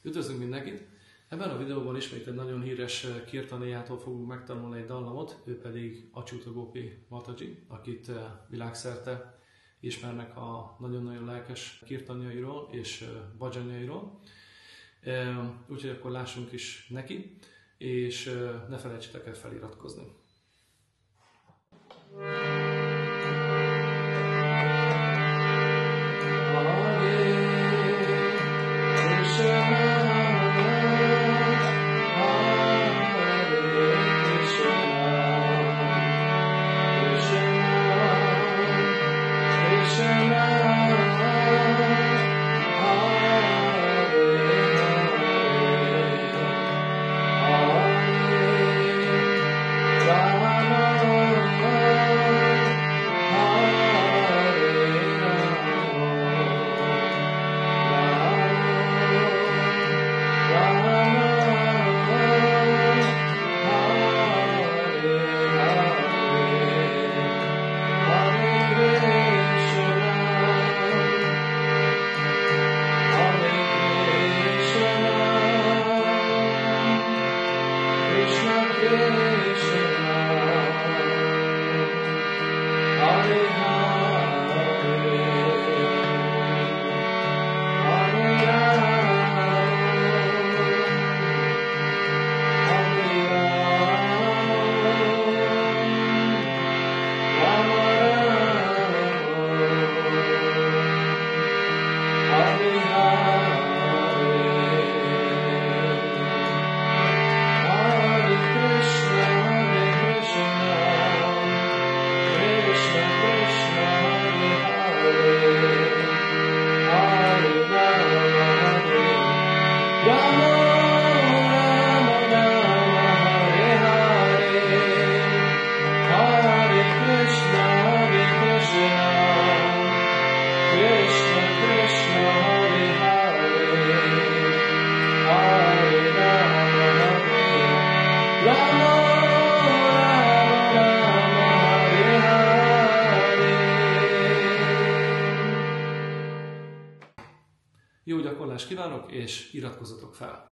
Üdvözlünk mindenkit! Ebben a videóban ismét egy nagyon híres kirtanéjától fogunk megtanulni egy dallamot, ő pedig Achyuta Gopi Mataji, akit világszerte ismernek a nagyon-nagyon lelkes kirtanjairól és bhajanjairól. Úgyhogy akkor lássunk is neki, és ne felejtsetek el feliratkozni. Jó gyakorlást kívánok, és iratkozzatok fel!